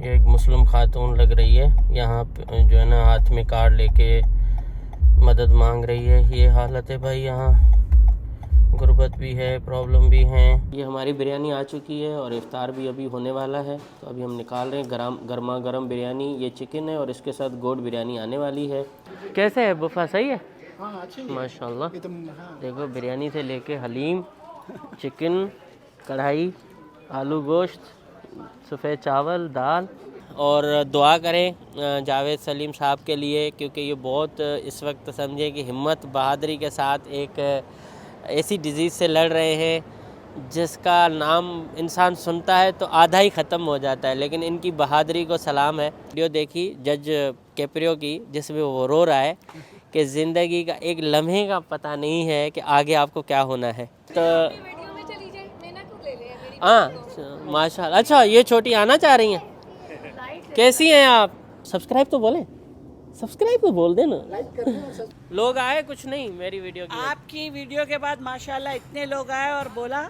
ये एक मुस्लिम खातून लग रही है, यहाँ पे जो है ना हाथ में कार्ड लेके मदद मांग रही है। ये हालत है भाई, यहाँ गुर्बत भी है, प्रॉब्लम भी है। ये हमारी बिरयानी आ चुकी है और इफ्तार भी अभी होने वाला है, तो अभी हम निकाल रहे हैं गर्मा गर्म बिरयानी। ये चिकन है और इसके साथ गोट बिरयानी आने वाली है। कैसे है बुफा, सही है? हाँ अच्छी है माशाल्लाह। ये तो। हाँ। देखो बिरयानी से लेके हलीम, चिकन, कढ़ाई, आलू गोश्त, सफ़ेद चावल, दाल। और दुआ करें जावेद सलीम साहब के लिए, क्योंकि ये बहुत इस वक्त समझे कि हिम्मत बहादुरी के साथ एक ऐसी डिज़ीज़ से लड़ रहे हैं जिसका नाम इंसान सुनता है तो आधा ही ख़त्म हो जाता है, लेकिन इनकी बहादुरी को सलाम है। वीडियो देखी जज कैप्रियो की, जिसमें वो रो रहा है कि ज़िंदगी का एक लम्हे का पता नहीं है कि आगे आपको क्या होना है। तो हाँ माशाल्लाह। अच्छा, ये छोटी आना चाह रही हैं, कैसी हैं आप? सब्सक्राइब तो बोले, सब्सक्राइब तो बोल देना। लोग आए कुछ नहीं मेरी वीडियो की, आपकी वीडियो के बाद माशाल्लाह इतने लोग आए और बोला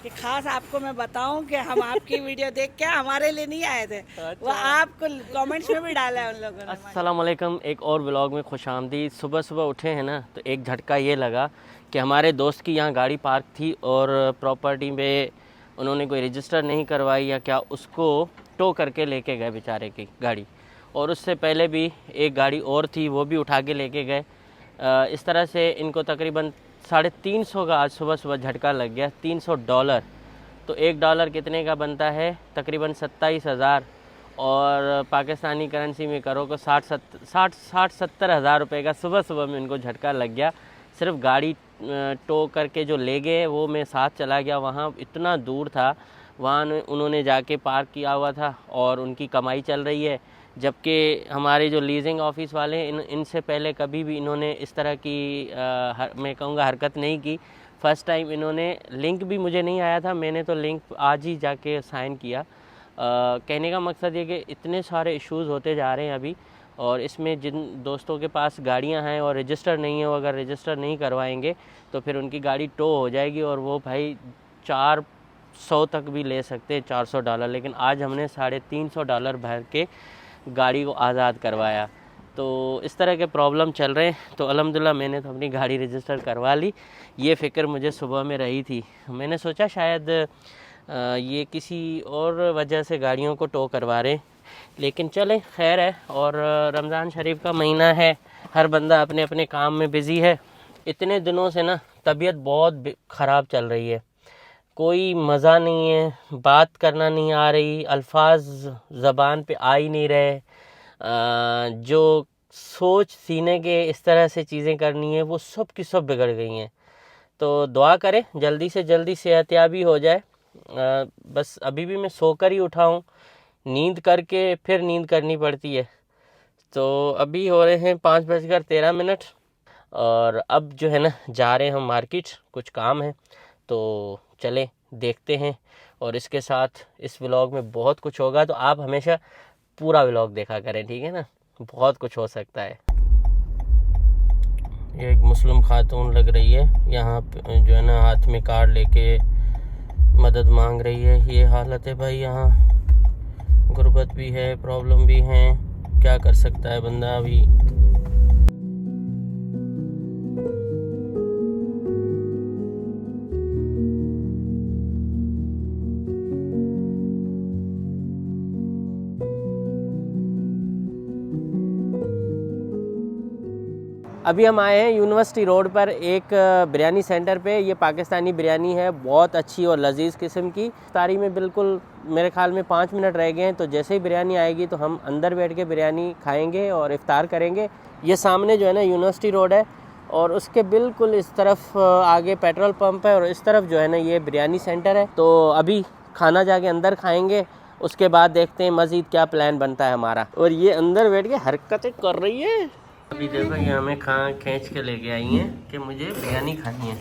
कि खास आपको मैं बताऊं कि हम आपकी वीडियो देख के हमारे लिए नहीं आए थे। वो आपको कमेंट्स में भी डाला है उन लोगों ने। अस्सलाम वालेकुम, एक और व्लॉग में खुश आमदीद। सुबह सुबह उठे हैं ना, तो एक झटका ये लगा कि हमारे दोस्त की यहाँ गाड़ी पार्क थी और प्रॉपर्टी में उन्होंने कोई रजिस्टर नहीं करवाई या क्या, उसको टो करके लेके गए बेचारे की गाड़ी। और उससे पहले भी एक गाड़ी और थी, वो भी उठा के लेके गए। इस तरह से इनको तकरीबन 350 का आज सुबह सुबह झटका लग गया। $300, तो $1 कितने का बनता है? तकरीबन 27,000, और पाकिस्तानी करेंसी में करो तो 60-70 हज़ार रुपये का सुबह सुबह में इनको झटका लग गया। सिर्फ गाड़ी टो करके जो ले गए वो मैं साथ चला गया, वहाँ इतना दूर था, वहाँ उन्होंने जाके पार्क किया हुआ था और उनकी कमाई चल रही है। जबकि हमारे जो लीजिंग ऑफिस वाले हैं, इनसे पहले कभी भी इन्होंने इस तरह की मैं कहूँगा हरकत नहीं की। फ़र्स्ट टाइम इन्होंने, लिंक भी मुझे नहीं आया था, मैंने तो लिंक आज ही जाके साइन किया। कहने का मकसद ये कि इतने सारे इश्यूज़ होते जा रहे हैं अभी, और इसमें जिन दोस्तों के पास गाड़ियां हैं और रजिस्टर नहीं है, वो अगर रजिस्टर नहीं करवाएंगे तो फिर उनकी गाड़ी टो हो जाएगी, और वो भाई 400 तक भी ले सकते हैं, $400। लेकिन आज हमने $350 भर के गाड़ी को आज़ाद करवाया। तो इस तरह के प्रॉब्लम चल रहे हैं। तो अल्हम्दुलिल्लाह मैंने तो अपनी गाड़ी रजिस्टर करवा ली। ये फ़िक्र मुझे सुबह में रही थी, मैंने सोचा शायद ये किसी और वजह से गाड़ियों को टो करवा रहे, लेकिन चले खैर है। और रमज़ान शरीफ का महीना है, हर बंदा अपने अपने काम में बिज़ी है। इतने दिनों से ना तबीयत बहुत ख़राब चल रही है, कोई मज़ा नहीं है, बात करना नहीं आ रही, अल्फाज ज़बान पे आ ही नहीं रहे। जो सोच सीने के इस तरह से चीज़ें करनी है वो सब की सब बिगड़ गई हैं। तो दुआ करें जल्दी से जल्दी सेहतयाबी हो जाए। बस अभी भी मैं सोकर ही उठा हूँ, नींद करके फिर नींद करनी पड़ती है। तो अभी हो रहे हैं 5:13, और अब जो है ना जा रहे हैं हम मार्केट, कुछ काम है तो चले देखते हैं। और इसके साथ इस व्लॉग में बहुत कुछ होगा, तो आप हमेशा पूरा व्लॉग देखा करें, ठीक है ना, बहुत कुछ हो सकता है। ये एक मुस्लिम खातून लग रही है, यहाँ पे जो है ना हाथ में कार्ड लेके मदद मांग रही है। ये हालत है भाई, यहाँ गुर्बत भी है, प्रॉब्लम भी है, क्या कर सकता है बंदा अभी। अभी हम आए हैं यूनिवर्सिटी रोड पर एक बिरयानी सेंटर पे। ये पाकिस्तानी बिरयानी है, बहुत अच्छी और लजीज किस्म की। इफ्तारी में बिल्कुल मेरे ख्याल में 5 मिनट रह गए हैं, तो जैसे ही बिरयानी आएगी तो हम अंदर बैठ के बिरयानी खाएंगे और इफ्तार करेंगे। ये सामने जो है ना यूनिवर्सिटी रोड है, और उसके बिल्कुल इस तरफ आगे पेट्रोल पंप है, और इस तरफ जो है ना ये बिरयानी सेंटर है। तो अभी खाना जाके अंदर खाएँगे, उसके बाद देखते हैं मज़ीद क्या प्लान बनता है हमारा। और ये अंदर बैठ के हरकतें कर रही है। अभी देखो ये हमें खींच के लेके आई हैं कि मुझे बिरयानी खानी है।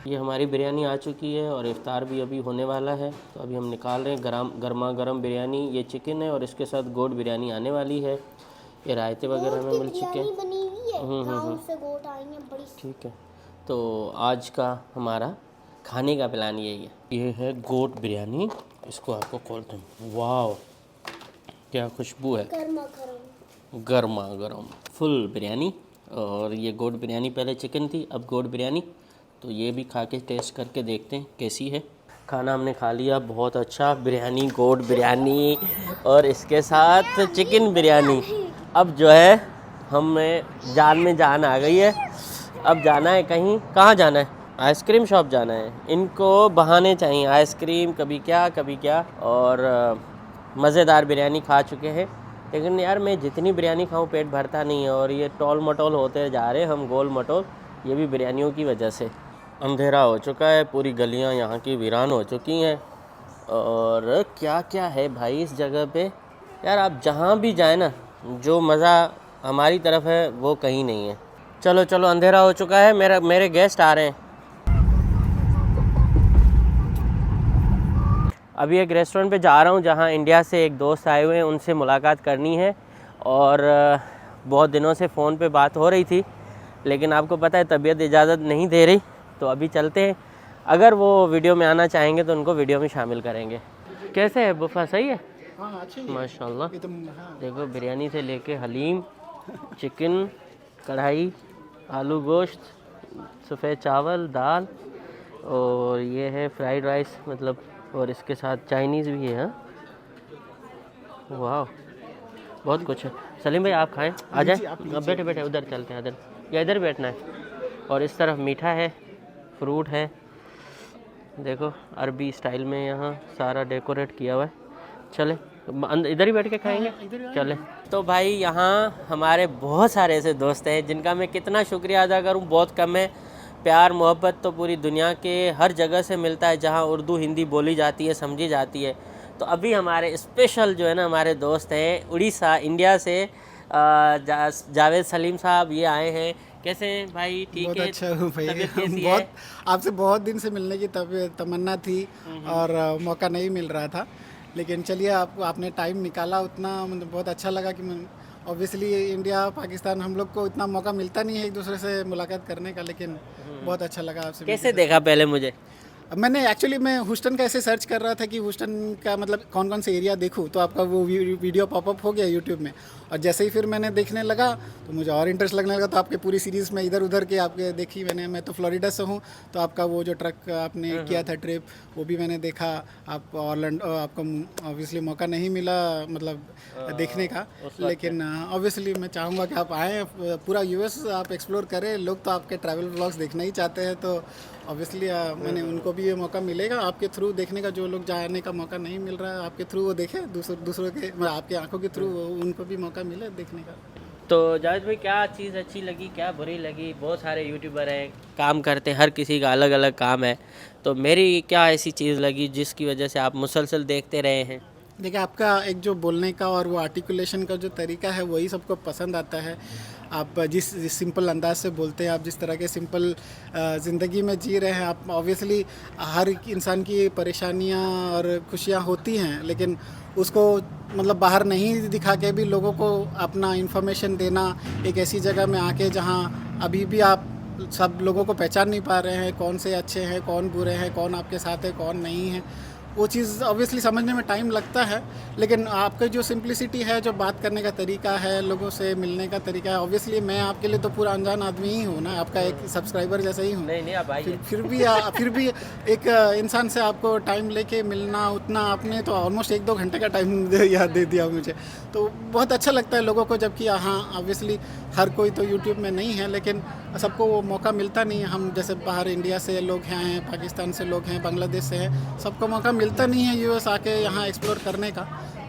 ये हमारी बिरयानी आ चुकी है और इफ्तार भी अभी होने वाला है, तो अभी हम निकाल रहे हैं गर्मा गर्म बिरयानी। ये चिकन है और इसके साथ गोट बिरयानी आने वाली है। ये रायते वगैरह में मिल चुके हैं। ठीक है, तो आज का हमारा खाने का प्लान यही है। ये है गोट बिरयानी, इसको आपको खोलते हैं। वाह, क्या खुशबू है, गर्मा गर्म। गर्मा गर्म फुल बिरयानी। और ये गोट बिरयानी, पहले चिकन थी अब गोट बिरयानी। तो ये भी खा के टेस्ट करके देखते हैं कैसी है। खाना हमने खा लिया, बहुत अच्छा बिरयानी, गोट बिरयानी और इसके साथ चिकन बिरयानी। अब जो है हमें जान में जान आ गई है। अब जाना है कहीं, कहाँ जाना है? आइसक्रीम शॉप जाना है। इनको बहाने चाहिए, आइसक्रीम कभी क्या। और मज़ेदार बिरयानी खा चुके हैं, लेकिन यार मैं जितनी बिरयानी खाऊं पेट भरता नहीं है। और ये टोल मटोल होते जा रहे हम, गोल मटोल, ये भी बिरयानियों की वजह से। अंधेरा हो चुका है, पूरी गलियां यहाँ की वीरान हो चुकी हैं। और क्या क्या है भाई इस जगह पे यार। आप जहाँ भी जाए ना, जो मज़ा हमारी तरफ है वो कहीं नहीं है। चलो चलो अंधेरा हो चुका है, मेरे गेस्ट आ रहे हैं। अभी एक रेस्टोरेंट पे जा रहा हूँ जहाँ इंडिया से एक दोस्त आए हुए हैं, उनसे मुलाकात करनी है। और बहुत दिनों से फ़ोन पे बात हो रही थी, लेकिन आपको पता है तबीयत इजाज़त नहीं दे रही। तो अभी चलते हैं, अगर वो वीडियो में आना चाहेंगे तो उनको वीडियो में शामिल करेंगे। कैसे है बुफा, सही है? हाँ अच्छी है। माशाल्लाह। हाँ। देखो बिरयानी से लेके हलीम, चिकन, कढ़ाई, आलू गोश्त, सफ़ेद चावल, दाल, और ये है फ्राइड राइस मतलब, और इसके साथ चाइनीज़ भी है। हाँ वाह, बहुत कुछ है। सलीम भाई आप खाएं, आ जाए। अब बैठे बैठे उधर चलते हैं, इधर या इधर बैठना है। और इस तरफ मीठा है, फ्रूट है, देखो अरबी स्टाइल में यहाँ सारा डेकोरेट किया हुआ है। चले इधर ही बैठ के खाएंगे, चले। तो भाई यहाँ हमारे बहुत सारे ऐसे दोस्त हैं जिनका मैं कितना शुक्रिया अदा करूँ, बहुत कम है। प्यार मोहब्बत तो पूरी दुनिया के हर जगह से मिलता है जहाँ उर्दू हिंदी बोली जाती है, समझी जाती है। तो अभी हमारे स्पेशल जो है ना हमारे दोस्त हैं उड़ीसा, इंडिया से जावेद सलीम साहब, ये आए हैं। कैसे हैं भाई? ठीक बहुत है? अच्छा हूँ भाई। तबीयत कैसी बहुत है? आपसे बहुत दिन से मिलने की तमन्ना थी और मौका नहीं मिल रहा था, लेकिन चलिए आपने टाइम निकाला उतना, मतलब बहुत अच्छा लगा कि ऑब्वियसली इंडिया पाकिस्तान हम लोग को इतना मौका मिलता नहीं है एक दूसरे से मुलाकात करने का, लेकिन बहुत अच्छा लगा आपसे कैसे देखा पहले मुझे? मैंने एक्चुअली मैं ह्यूस्टन का ऐसे सर्च कर रहा था कि ह्यूस्टन का मतलब कौन कौन से एरिया देखूं, तो आपका वो वीडियो पॉपअप हो गया यूट्यूब में। और जैसे ही फिर मैंने देखने लगा तो मुझे और इंटरेस्ट लगने लगा। तो आपके पूरी सीरीज़ में इधर उधर के आपके देखी मैंने। मैं तो फ्लोरिडा से हूँ, तो आपका वो जो ट्रक आपने किया था ट्रिप, वो भी मैंने देखा। आप ऑरलैंडो, आपको ऑब्वियसली मौका नहीं मिला मतलब देखने का, लेकिन ऑब्वियसली मैं चाहूँगा कि आप आएँ, पूरा यूएस आप एक्सप्लोर करें। लोग तो आपके ट्रैवल व्लॉग्स देखना ही चाहते हैं, तो ऑब्वियसली मैंने उनको भी ये मौका मिलेगा आपके थ्रू देखने का। जो लोग जाने का मौका नहीं मिल रहा है आपके थ्रू वो देखें, दूसरों के आपकी आंखों के थ्रू उनको भी मौका मिले देखने का। तो जावेद भाई क्या चीज़ अच्छी लगी, क्या बुरी लगी? बहुत सारे यूट्यूबर हैं, काम करते हैं, हर किसी का अलग अलग काम है। तो मेरी क्या ऐसी चीज़ लगी जिसकी वजह से आप मुसलसल देखते रहे हैं? देखिए आपका एक जो बोलने का और वो आर्टिकुलेशन का जो तरीका है वही सबको पसंद आता है। आप जिस सिंपल अंदाज से बोलते हैं, आप जिस तरह के सिंपल ज़िंदगी में जी रहे हैं, आप ऑब्वियसली हर इंसान की परेशानियां और खुशियां होती हैं, लेकिन उसको मतलब बाहर नहीं दिखा के भी लोगों को अपना इन्फॉर्मेशन देना, एक ऐसी जगह में आके जहां अभी भी आप सब लोगों को पहचान नहीं पा रहे हैं, कौन से अच्छे हैं, कौन बुरे हैं, कौन आपके साथ है, कौन नहीं है, वो चीज़ ऑब्वियसली समझने में टाइम लगता है। लेकिन आपका जो सिंप्लिसिटी है, जो बात करने का तरीका है, लोगों से मिलने का तरीका है, ऑब्वियसली मैं आपके लिए तो पूरा अनजान आदमी ही हूँ ना, आपका एक सब्सक्राइबर जैसा ही हूँ। नहीं आप आइए। फिर भी एक इंसान से आपको टाइम लेके मिलना, उतना आपने तो ऑलमोस्ट 1-2 घंटे का टाइम याद दे दिया मुझे, तो बहुत अच्छा लगता है लोगों को। जबकि हाँ ऑब्वियसली हर कोई तो यूट्यूब में नहीं है, लेकिन सबको वो मौका मिलता नहीं है। हम जैसे बाहर इंडिया से लोग हैं, पाकिस्तान से लोग हैं, बांग्लादेश से हैं, सबको मौका मिलता नहीं है यूएस आके यहाँ एक्सप्लोर करने का।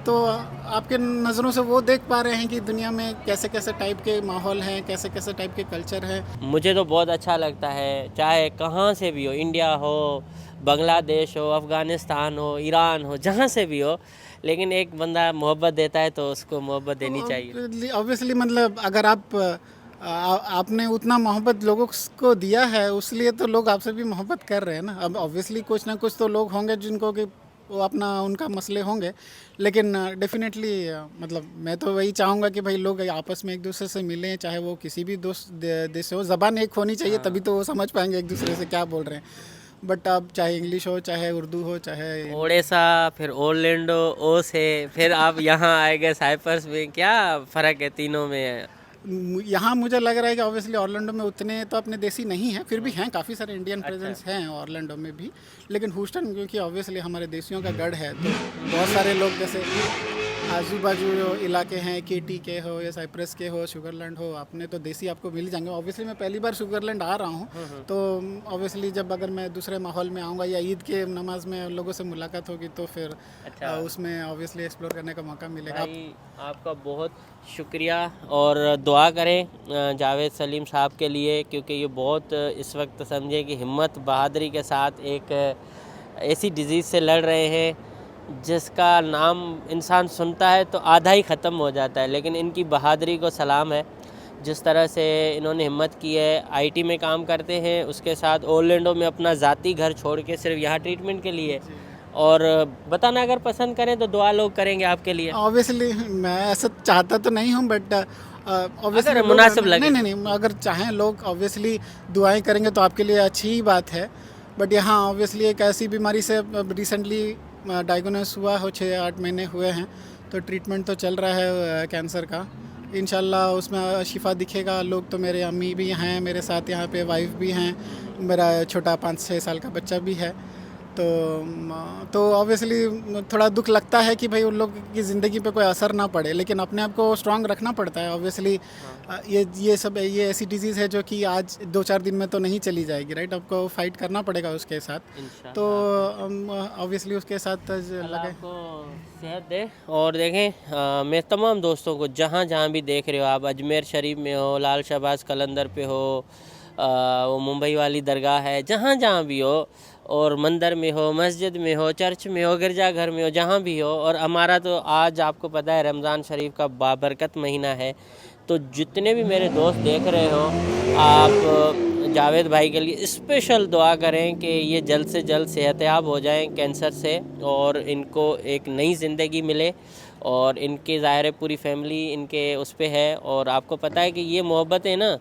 तो आपके नज़रों से वो देख पा रहे हैं कि दुनिया में कैसे कैसे टाइप के माहौल हैं, कैसे कैसे टाइप के कल्चर हैं। मुझे तो बहुत अच्छा लगता है, चाहे कहाँ से भी हो, इंडिया हो, बांग्लादेश हो, अफ़गानिस्तान हो, ईरान हो, जहाँ से भी हो, लेकिन एक बंदा मोहब्बत देता है तो उसको मोहब्बत देनी चाहिए। ऑब्वियसली मतलब अगर आपने उतना मोहब्बत लोगों को दिया है, उसलिए तो लोग आपसे भी मोहब्बत कर रहे हैं ना। अब ऑब्वियसली कुछ ना कुछ तो लोग होंगे जिनको कि वो अपना उनका मसले होंगे, लेकिन डेफिनेटली मतलब मैं तो वही चाहूँगा कि भाई लोग आपस में एक दूसरे से मिलें, चाहे वो किसी भी देश से हो। ज़बान एक होनी चाहिए, तभी तो वो समझ पाएंगे एक दूसरे से क्या बोल रहे हैं। बट अब चाहे इंग्लिश हो, चाहे उर्दू हो, चाहे ओडिशा, फिर ओरलैंडो, ओ से फिर आप यहाँ आए गए साइप्रस में, क्या फ़र्क है तीनों में? यहाँ मुझे लग रहा है कि ऑब्वियसली ऑरलैंडो में उतने तो अपने देसी नहीं हैं, फिर भी हैं काफ़ी सारे इंडियन प्रेजेंस हैं ऑरलैंडो में भी, लेकिन ह्यूस्टन क्योंकि ऑब्वियसली हमारे देसियों का गढ़ है, तो बहुत सारे लोग जैसे आजू बाजू जो इलाके हैं, केटी के हो या साइप्रस के हो, शुगरलैंड हो, अपने तो देसी आपको मिल जाएंगे। ऑब्वियसली मैं पहली बार शुगरलैंड आ रहा हूँ, तो ऑब्वियसली जब अगर मैं दूसरे माहौल में आऊँगा या ईद के नमाज में लोगों से मुलाकात होगी तो फिर उसमें ऑब्वियसली एक्सप्लोर करने का मौका मिलेगा। भाई आपका बहुत शुक्रिया, और दुआ करें जावेद सलीम साहब के लिए, क्योंकि ये बहुत इस वक्त समझे कि हिम्मत बहादुरी के साथ एक ऐसी डिज़ीज़ से लड़ रहे हैं जिसका नाम इंसान सुनता है तो आधा ही ख़त्म हो जाता है, लेकिन इनकी बहादुरी को सलाम है। जिस तरह से इन्होंने हिम्मत की है, आईटी में काम करते हैं, उसके साथ ओरलैंडो में अपना ज़ाती घर छोड़ के सिर्फ यहाँ ट्रीटमेंट के लिए, और बताना अगर पसंद करें तो दुआ लोग करेंगे आपके लिए। ऑब्वियसली मैं ऐसा चाहता तो नहीं हूँ, बट ऑब्वियसली मुनासिब लगे। नहीं, अगर चाहें लोग ऑब्वियसली दुआएं करेंगे तो आपके लिए अच्छी ही बात है। बट यहाँ ऑब्वियसली एक ऐसी बीमारी से रिसेंटली डायग्नोस हुआ हो, 6-8 महीने हुए हैं, तो ट्रीटमेंट तो चल रहा है कैंसर का। इंशाल्लाह उसमें शिफा दिखेगा। लोग तो मेरे अम्मी भी हैं मेरे साथ, यहाँ पे वाइफ भी हैं, मेरा छोटा 5-6 साल का बच्चा भी है। तो ऑब्वियसली थोड़ा दुख लगता है कि भाई उन लोग की ज़िंदगी पे कोई असर ना पड़े, लेकिन अपने आप को स्ट्रांग रखना पड़ता है। ऑब्वियसली ये ऐसी डिजीज़ है जो कि आज 2-4 दिन में तो नहीं चली जाएगी, राइट? आपको फाइट करना पड़ेगा उसके साथ, तो ऑब्वियसली उसके साथ लगे आपको सेहत दे। और देखें मैं तमाम दोस्तों को जहाँ जहाँ भी देख रहे हो आप, अजमेर शरीफ में हो, लाल शहबाज कलंदर पे हो, वो मुंबई वाली दरगाह है, जहाँ जहाँ भी हो, और मंदिर में हो, मस्जिद में हो, चर्च में हो, गिरजाघर में हो, जहाँ भी हो। और हमारा तो आज आपको पता है रमज़ान शरीफ का बाबरकत महीना है, तो जितने भी मेरे दोस्त देख रहे हो, आप जावेद भाई के लिए स्पेशल दुआ करें कि ये जल्द से जल्द सेहतयाब हो जाएं कैंसर से, और इनको एक नई ज़िंदगी मिले, और इनके ज़ाहिर है पूरी फैमिली इनके उस पे है। और आपको पता है कि ये मोहब्बतें ना,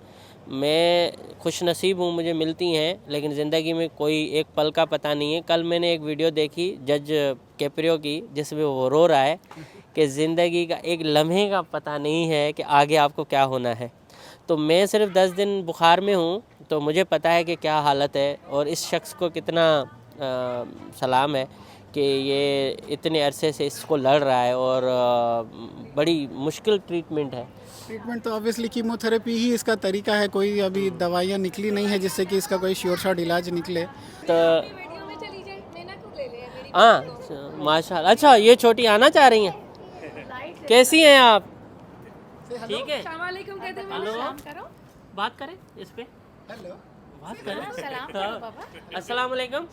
मैं खुश नसीब हूँ, मुझे मिलती हैं, लेकिन ज़िंदगी में कोई एक पल का पता नहीं है। कल मैंने एक वीडियो देखी जज कैप्रियो की, जिसमें वो रो रहा है कि ज़िंदगी का एक लम्हे का पता नहीं है कि आगे आपको क्या होना है। तो मैं सिर्फ 10 दिन बुखार में हूँ, तो मुझे पता है कि क्या हालत है, और इस शख्स को कितना सलाम है कि ये इतने अरसे से इसको लड़ रहा है, और बड़ी मुश्किल ट्रीटमेंट है। ट्रीटमेंट तो ऑब्वियसली कीमोथेरेपी ही इसका तरीका है, कोई अभी दवाइयाँ निकली नहीं है जिससे कि इसका कोई श्योर शॉट इलाज निकले। तो हाँ माशाल्लाह। अच्छा ये छोटी आना चाह रही हैं, कैसी हैं आप? ठीक है, हेलो, बात करें इस पे, बात करें। अस्सलाम वालेकुम।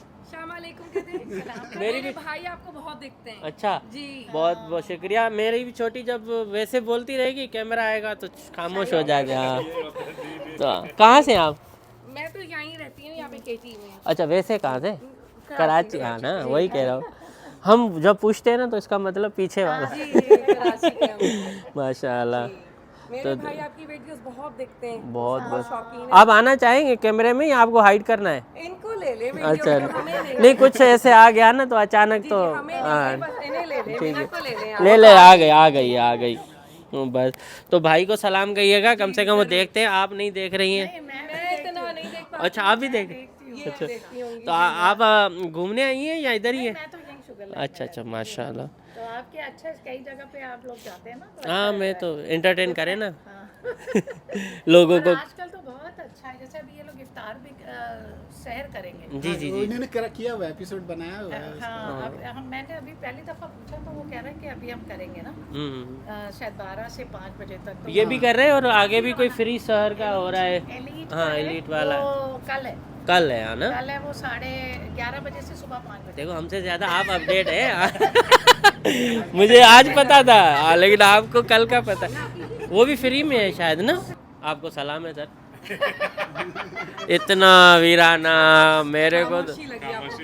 मेरी भी भाई आपको बहुत दिखते हैं। अच्छा जी, बहुत बहुत शुक्रिया। मेरी भी छोटी जब वैसे बोलती रहेगी, कैमरा आएगा तो खामोश हो जाएगा। हाँ, तो कहाँ से आप? मैं तो यहीं रहती हूँ, यहाँ पे केटी में। अच्छा वैसे कहाँ से? कराची। हाँ ना, वही कह रहा हूँ। हम जब पूछते हैं ना तो इसका मतलब पीछे वाला। जी, कराची के हम। माशाल्लाह। मेरे भाई आपकी वीडियोस बहुत दिखते हैं, बहुत बहुत शौकीन आप आना चाहेंगे कैमरे में, या आपको हाइड करना है? है। इनको ले ले वीडियो, अच्छा हमें ले नहीं, कुछ ऐसे आ गया ना तो अचानक तो हमें हाँ नहीं, बस इन्हें ले ले, ठीक मीना को ले ले आप। ले आ गई बस। तो भाई को सलाम कहिएगा, कम से कम वो देखते हैं, आप नहीं देख रही हैं। मैं इतना नहीं देख पाती। अच्छा आप भी देख, अच्छा तो आप घूमने आई हैं या इधर ही है? मैं तो यहीं शुगर अच्छा माशाल्लाह। तो आपके अच्छा कई जगह पे आप लोग जाते हैं ना, तो हाँ मैं तो एंटरटेन करें ना लोगों को। आजकल तो बहुत अच्छा है, जैसे अभी ये लोग इफ्तार भी शहर करेंगे। जी उन्होंने किया हुआ एपिसोड बनाया हुआ है। हाँ, अब मैंने अभी पहली दफ़ा पूछा तो वो कह रहे हैं कि अभी हम करेंगे ना, शायद 12 से 5 बजे तक। तो ये भी कर रहे हैं, और आगे भी कोई फ्री शहर का हो रहा है। एलीट हाँ एलीट वाला वो कल है ना? कल है वो 11:30 बजे से सुबह 5 बजे। देखो हमसे ज़्यादा आप अपडेट है मुझे आज पता था, लेकिन आपको कल का पता। वो भी फ्री में है शायद ना? आपको सलाम है सर इतना वीराना मेरे को तो,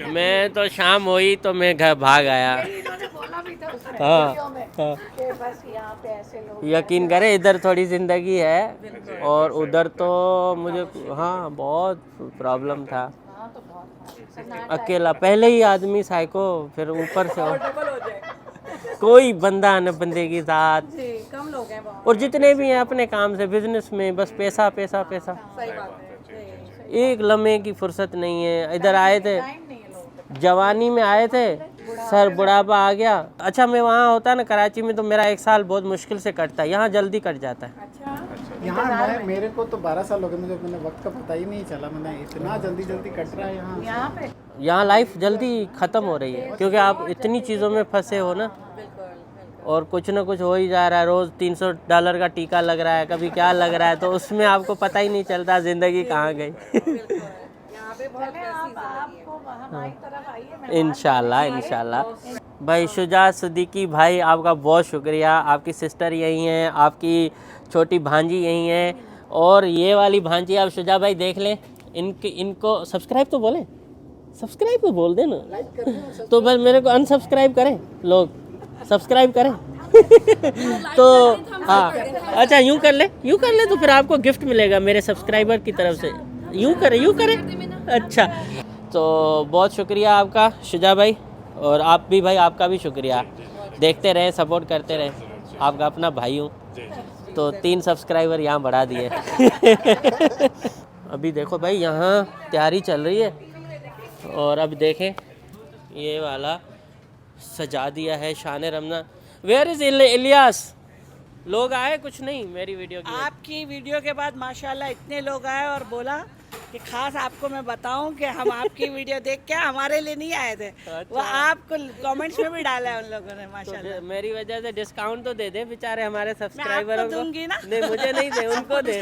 मैं तो शाम हुई तो मैं घर भाग आया। इन्होंने बोला भी था उसमें हाँ, वीडियो में हाँ। कि बस यहाँ पे ऐसे लोग यकीन करें इधर थोड़ी ज़िंदगी है, और उधर तो मुझे हाँ बहुत प्रॉब्लम था। तो बहुत अकेला पहले ही आदमी साइको, फिर ऊपर से और डबल हो जाए कोई बंदा न बंदे के साथ। जी, कम लोग हैं बहुत। और जितने भी हैं अपने काम से, बिजनेस में बस पैसा पैसा पैसा, सही बात है जी। एक लम्हे की फुर्सत नहीं है। इधर आए थे, टाइम नहीं है लोगों को। जवानी में आए थे, सर बुढ़ापा आ गया। अच्छा, मैं वहाँ होता ना कराची में तो मेरा 1 साल बहुत मुश्किल से कटता है, यहाँ जल्दी कट जाता है। अच्छा, यहाँ मेरे को तो 12 साल हो गए, मुझे मैंने वक्त का पता ही नहीं चला। मैंने इतना जल्दी जल्दी कट रहा है यहाँ। यहाँ पे यहाँ लाइफ जल्दी ख़त्म हो रही है क्योंकि आप इतनी चीज़ों में फंसे हो ना, और कुछ ना कुछ हो ही जा रहा है। रोज़ $300 का टीका लग रहा है, कभी क्या लग रहा है, तो उसमें आपको पता ही नहीं चलता ज़िंदगी कहाँ गई। यहाँ पे बहुत पहले आपको हमारी तरफ आइए, मैं इंशाल्लाह इंशाल्लाह। भाई शुजा सिद्दीकी भाई, आपका बहुत शुक्रिया। आपकी सिस्टर यही हैं, आपकी छोटी भांजी यही हैं, और ये वाली भांजी आप शुजा भाई देख लें। इनको सब्सक्राइब तो बोलें, सब्सक्राइब तो बोल दें ना, तो बस मेरे को अनसब्सक्राइब करें लोग, सब्सक्राइब करें। तो हाँ, अच्छा यूँ कर ले तो फिर आपको गिफ्ट मिलेगा मेरे सब्सक्राइबर की तरफ से। यूँ करें। अच्छा, तो बहुत शुक्रिया आपका शुजा भाई, और आप भी भाई, आपका भी शुक्रिया। देखते रहें, सपोर्ट करते रहें, आपका अपना भाई हूँ। तो 3 सब्सक्राइबर यहाँ बढ़ा दिए। अभी देखो भाई, यहाँ तैयारी चल रही है, और अब देखें ये वाला सजा दिया है शान रमज़ान। Where is Ilyas? लोग आए कुछ नहीं मेरी वीडियो की? आपकी वीडियो के बाद माशाल्लाह इतने लोग आए और बोला कि खास आपको मैं बताऊं कि हम आपकी वीडियो देख के हमारे लिए नहीं आए थे। वो आपको कमेंट्स में भी डाला है उन लोगों ने माशाल्लाह। तो मेरी वजह से डिस्काउंट तो दे दे बेचारे हमारे मैं सब्सक्राइबरों आपको को। दूंगी ना। नहीं, मुझे नहीं दे, उनको दे।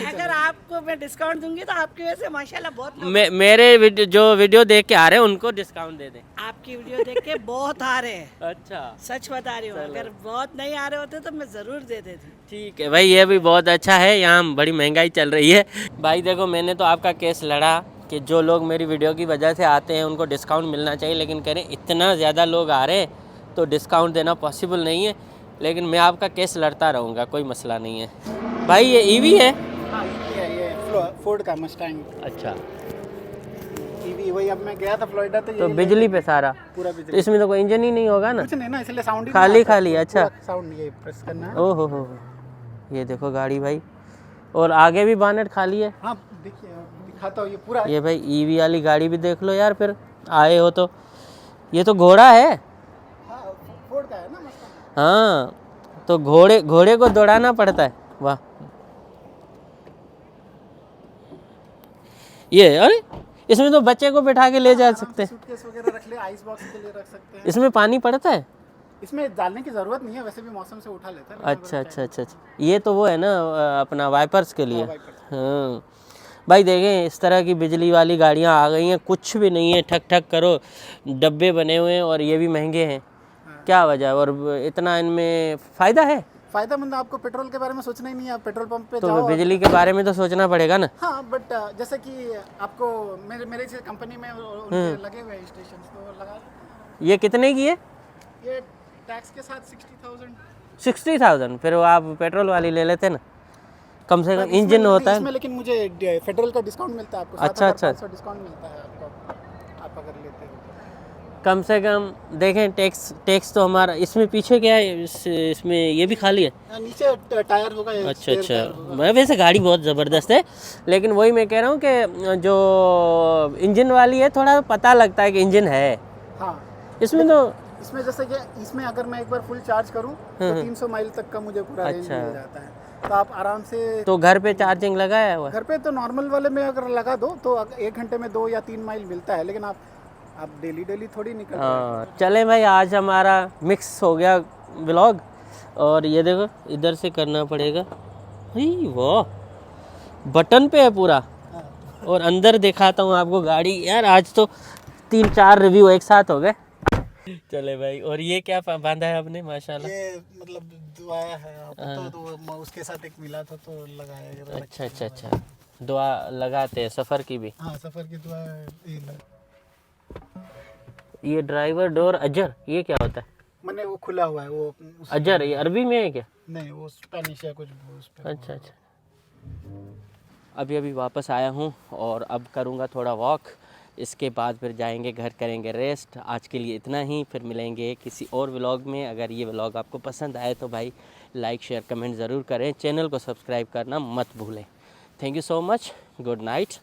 अगर आपको मैं डिस्काउंट दूंगी तो आपकी वजह से माशाल्लाह बहुत लोग मेरे जो वीडियो देख के आ रहे हैं उनको डिस्काउंट दे दे। आपकी वीडियो देख के बहुत आ रहे हैं। अच्छा, सच बता रही हूँ, अगर बहुत नहीं आ रहे होते तो मैं जरूर दे देती। ठीक है भाई, ये भी बहुत अच्छा है। यहाँ बड़ी महंगाई चल रही है भाई। देखो, मैंने तो आपका केस लड़ा कि जो लोग मेरी वीडियो की वजह से आते हैं उनको डिस्काउंट मिलना चाहिए, लेकिन करें इतना ज़्यादा लोग आ रहे हैं तो डिस्काउंट देना पॉसिबल नहीं है। लेकिन मैं आपका केस लड़ता रहूँगा, कोई मसला नहीं है भाई। ये ईवी है? हाँ, ये फोर्ड का मस्टैंग अच्छा, ईवी। वही अब मैं गया था फ्लोरिडा, तो तो बिजली पे सारा? पूरा तो बिजली। इसमें तो कोई इंजन ही नहीं होगा ना? कुछ नहीं ना, इसलिए साउंड ही खाली नहीं आता। खाली, अच्छा। पूरा साउंड ये प्रेस करना है। ओहो हो, ये देखो गाड़ी भाई, और आगे भी बानेट खाली है। हाँ, देखिए दिखाता हूँ, ये पूरा ये भाई ईवी वाली गाड़ी भी देख लो यार, फिर आए हो तो। ये तो घोड़ा है। हाँ, फोर्ड का है ना मस्टैंग। हाँ, तो घोड़े को दौड़ाना पड़ता है। वाह, ये अरे इसमें तो बच्चे को बैठा के ले जा सकते हैं। सूटकेस वगैरह रख ले, आइस बॉक्स के लिए रख सकते हैं। इसमें पानी पड़ता है? इसमें डालने की ज़रूरत नहीं है, वैसे भी मौसम से उठा लेता है। अच्छा अच्छा अच्छा अच्छा, ये तो वो है ना अपना वाइपर्स के लिए। वाइपर्स। हाँ भाई, देखें इस तरह की बिजली वाली गाड़ियाँ आ गई हैं, कुछ भी नहीं है, ठक ठक करो, डब्बे बने हुए हैं, और ये भी महंगे हैं। क्या वजह है? और इतना इनमें फ़ायदा है? फ़ायदेमंद। आपको पेट्रोल के बारे में सोचना ही नहीं है, आप पेट्रोल पंप पे तो जाओ। बिजली के बारे में तो सोचना पड़ेगा ना। हाँ, बट जैसे कि आपको मेरे से कंपनी में उनके लगे हुए स्टेशन, तो लगा। ये कितने की है? ये टैक्स के साथ 60,000। 60,000? फिर वो आप पेट्रोल वाली ले लेते ना, कम से कम इंजन होता है इसमें, लेकिन मुझे फेडरल का डिस्काउंट मिलता है आपको। अच्छा, अच्छा। 7,500 डिस्काउंट मिलता है आपको, आप अगर लेते हो तो। कम से कम। देखें टैक्स तो हमारा इसमें पीछे क्या है, इसमें ये भी खाली है। नीचे टायर होगा। अच्छा अच्छा, मैं वैसे गाड़ी बहुत ज़बरदस्त है, लेकिन वही मैं कह रहा हूँ कि जो इंजन वाली है थोड़ा पता लगता है कि इंजन है। हाँ, इसमें तो इसमें जैसे कि इसमें अगर मैं एक बार फुल चार्ज करूँ तो 300 माइल तक का मुझे पूरा रेंज अच्छा। मिल जाता है। तो आप आराम से तो घर पे चार्जिंग लगाया हुआ है? घर पे तो नॉर्मल वाले में अगर लगा दो तो 1 घंटे में 2 या 3 माइल मिलता है, लेकिन आप डेली थोड़ी निकल रहे हैं। हाँ, चले भाई, आज हमारा मिक्स हो गया व्लॉग, और ये देखो इधर से करना पड़ेगा। वाह, बटन पे है पूरा। और अंदर दिखाता हूँ आपको गाड़ी। यार आज तो 3-4 रिव्यू एक साथ हो गए। चले भाई, और ये क्या बांधा है आपने? माशाल्लाह, ये मतलब दुआया है आपको, तो उसके साथ एक मिला था तो लगाया गया। अच्छा अच्छा अच्छा, दुआ लगाते हैं सफ़र की भी। हाँ, सफ़र की दुआ है। ये ड्राइवर डोर अजर, ये क्या होता है? मैंने वो खुला हुआ है वो अजर ये अरबी में है क्या? नहीं, वो स्पेनिश है कुछ उस पे। अच्छा अच्छा, अभी अभी वापस आया हूँ और अब करूँगा थोड़ा वॉक, इसके बाद फिर जाएंगे घर, करेंगे रेस्ट। आज के लिए इतना ही, फिर मिलेंगे किसी और व्लॉग में। अगर ये व्लॉग आपको पसंद आए तो भाई लाइक शेयर कमेंट ज़रूर करें, चैनल को सब्सक्राइब करना मत भूलें। Thank you so much, good night.